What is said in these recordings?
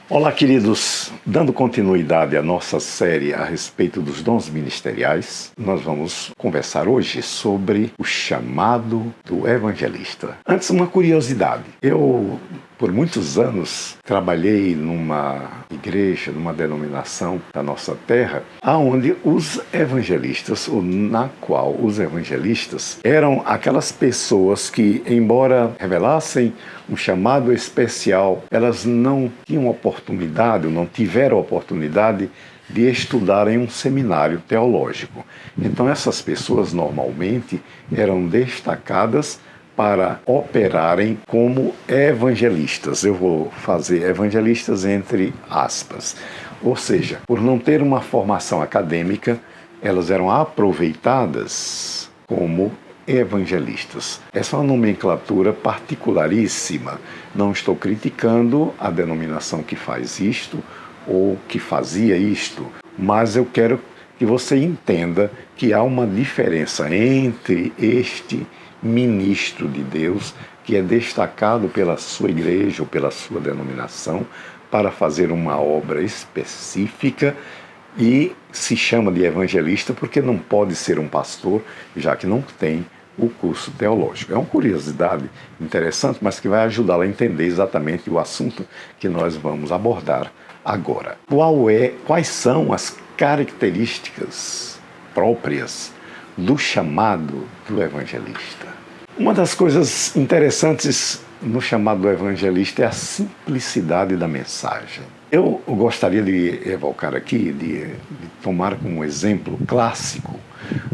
Olá, queridos. Dando continuidade à nossa série a respeito dos dons ministeriais, nós vamos conversar hoje sobre o chamado do evangelista. Antes, uma curiosidade. Eu, por muitos anos, trabalhei numa igreja, numa denominação da nossa terra, onde os evangelistas, ou na qual os evangelistas eram aquelas pessoas que, embora revelassem um chamado especial, elas não tinham oportunidade, ou não tiveram oportunidade de estudar em um seminário teológico. Então essas pessoas normalmente eram destacadas para operarem como evangelistas. Eu vou fazer evangelistas entre aspas. Ou seja, por não ter uma formação acadêmica, elas eram aproveitadas como evangelistas. Essa é uma nomenclatura particularíssima. Não estou criticando a denominação que faz isto ou que fazia isto, mas eu quero que você entenda que há uma diferença entre este ministro de Deus, que é destacado pela sua igreja ou pela sua denominação para fazer uma obra específica, e se chama de evangelista porque não pode ser um pastor, já que não tem o curso teológico. É uma curiosidade interessante, mas que vai ajudá-la a entender exatamente o assunto que nós vamos abordar agora. Quais são as características próprias do chamado do evangelista? Uma das coisas interessantes no chamado do evangelista é a simplicidade da mensagem. Eu gostaria de evocar aqui, de tomar como exemplo clássico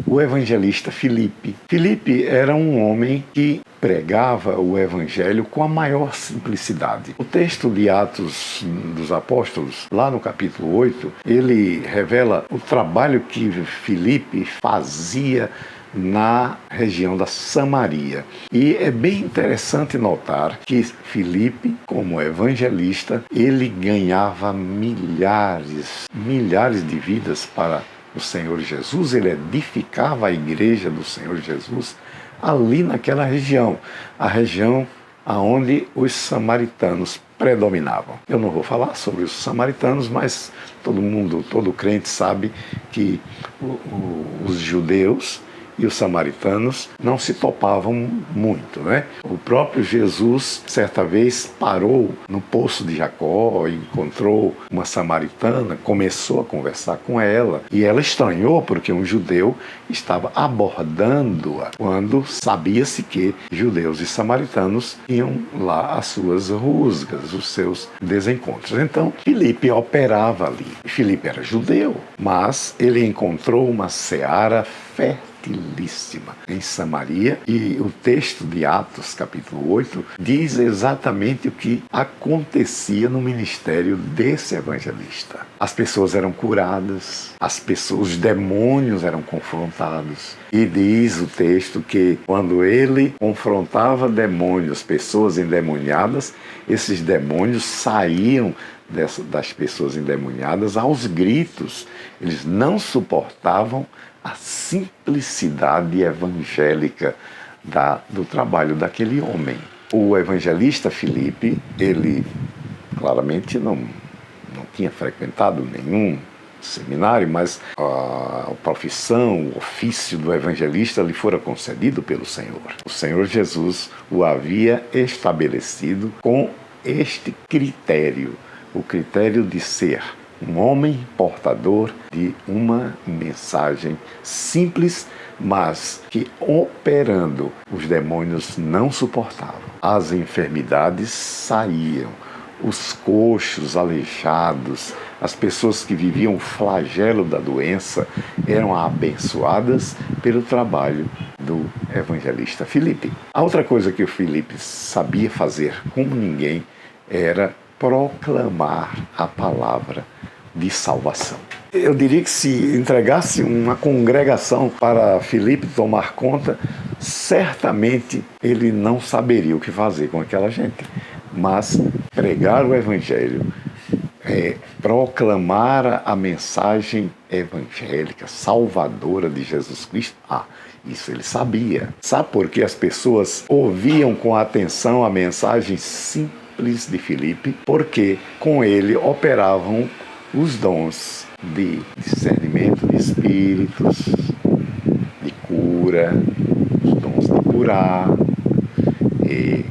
o evangelista Filipe. Filipe era um homem que pregava o evangelho com a maior simplicidade. O texto de Atos dos Apóstolos, lá no capítulo 8, ele revela o trabalho que Filipe fazia na região da Samaria. E é bem interessante notar que Filipe, como evangelista, ele ganhava milhares de vidas para o Senhor Jesus. Ele edificava a igreja do Senhor Jesus ali naquela região, a região onde os samaritanos predominavam. Eu não vou falar sobre os samaritanos, mas todo crente sabe que os judeus e os samaritanos não se topavam muito, né? O próprio Jesus, certa vez, parou no poço de Jacó, encontrou uma samaritana, começou a conversar com ela, e ela estranhou porque um judeu estava abordando-a, quando sabia-se que judeus e samaritanos tinham lá as suas rusgas, os seus desencontros. Então, Filipe operava ali. Filipe era judeu, mas ele encontrou uma seara fértil em Samaria, e o texto de Atos, capítulo 8, diz exatamente o que acontecia no ministério desse evangelista. As pessoas eram curadas, os demônios eram confrontados, e diz o texto que quando ele confrontava demônios, pessoas endemoniadas, esses demônios saíam das pessoas endemoniadas aos gritos. Eles não suportavam a simplicidade evangélica do trabalho daquele homem. O evangelista Filipe, ele claramente não tinha frequentado nenhum seminário, mas a profissão, o ofício do evangelista lhe fora concedido pelo Senhor. O Senhor Jesus o havia estabelecido com este critério, o critério de ser um homem portador de uma mensagem simples, mas que, operando, os demônios não suportavam. As enfermidades saíam, os coxos, aleijados, as pessoas que viviam o flagelo da doença eram abençoadas pelo trabalho do evangelista Filipe. A outra coisa que o Filipe sabia fazer como ninguém era proclamar a palavra de salvação. Eu diria que se entregasse uma congregação para Filipe tomar conta, certamente ele não saberia o que fazer com aquela gente. Mas pregar o evangelho, proclamar a mensagem evangélica, salvadora de Jesus Cristo, isso ele sabia. Sabe por que as pessoas ouviam com atenção a mensagem simples simples de Filipe, porque com ele operavam os dons de discernimento de espíritos, de cura, os dons de curar, e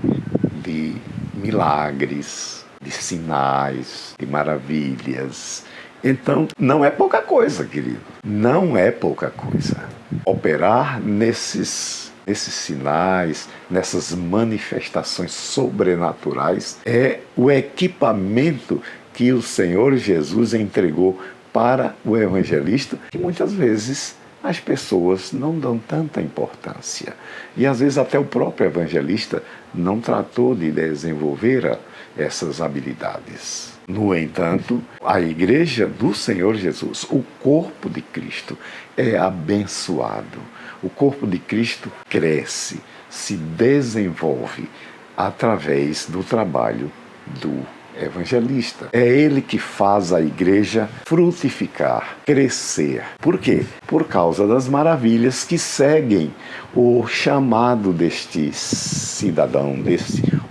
de milagres, de sinais, de maravilhas. Então, não é pouca coisa, querido. Não é pouca coisa. Operar nesses sinais, nessas manifestações sobrenaturais, é o equipamento que o Senhor Jesus entregou para o evangelista, que muitas vezes as pessoas não dão tanta importância. E às vezes até o próprio evangelista não tratou de desenvolver essas habilidades. No entanto, a igreja do Senhor Jesus, o corpo de Cristo, é abençoado. O corpo de Cristo cresce, se desenvolve através do trabalho do evangelista. É ele que faz a igreja frutificar, crescer. Por quê? Por causa das maravilhas que seguem o chamado deste cidadão,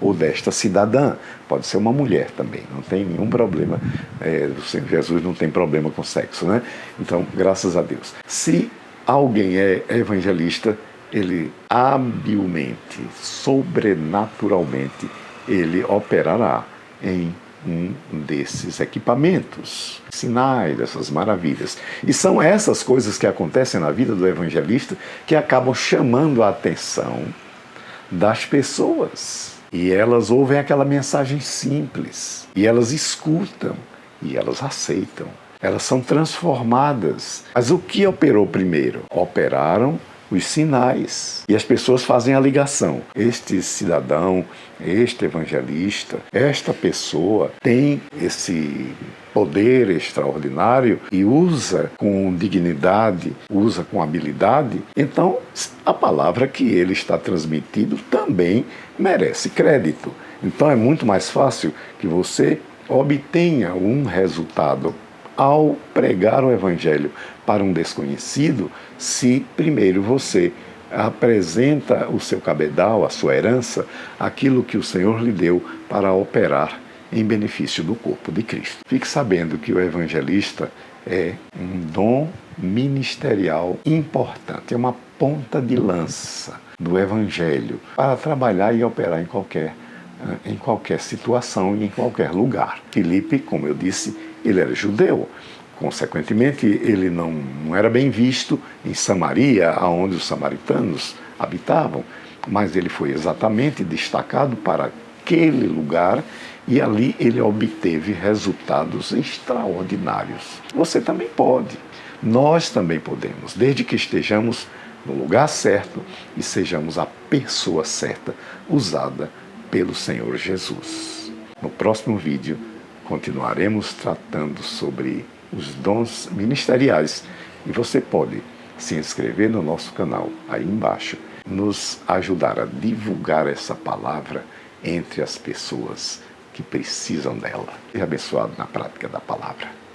ou desta cidadã. Pode ser uma mulher também, não tem nenhum problema. O Senhor Jesus não tem problema com sexo, né? Então, graças a Deus. Se alguém é evangelista, ele habilmente, sobrenaturalmente, ele operará em um desses equipamentos, sinais, dessas maravilhas. E são essas coisas que acontecem na vida do evangelista que acabam chamando a atenção das pessoas. E elas ouvem aquela mensagem simples, e elas escutam, e elas aceitam. Elas são transformadas. Mas o que operou primeiro? Operaram os sinais. E as pessoas fazem a ligação. Este cidadão, este evangelista, esta pessoa tem esse poder extraordinário e usa com dignidade, usa com habilidade. Então, a palavra que ele está transmitindo também merece crédito. Então, é muito mais fácil que você obtenha um resultado ao pregar o evangelho para um desconhecido, se primeiro você apresenta o seu cabedal, a sua herança, aquilo que o Senhor lhe deu para operar em benefício do corpo de Cristo. Fique sabendo que o evangelista é um dom ministerial importante, é uma ponta de lança do evangelho para trabalhar e operar em qualquer situação e em qualquer lugar. Filipe, como eu disse, ele era judeu. Consequentemente, ele não era bem visto em Samaria, onde os samaritanos habitavam, mas ele foi exatamente destacado para aquele lugar e ali ele obteve resultados extraordinários. Você também pode, nós também podemos, desde que estejamos no lugar certo e sejamos a pessoa certa usada pelo Senhor Jesus. No próximo vídeo, continuaremos tratando sobre os dons ministeriais e você pode se inscrever no nosso canal aí embaixo, nos ajudar a divulgar essa palavra entre as pessoas que precisam dela. Seja abençoado na prática da palavra.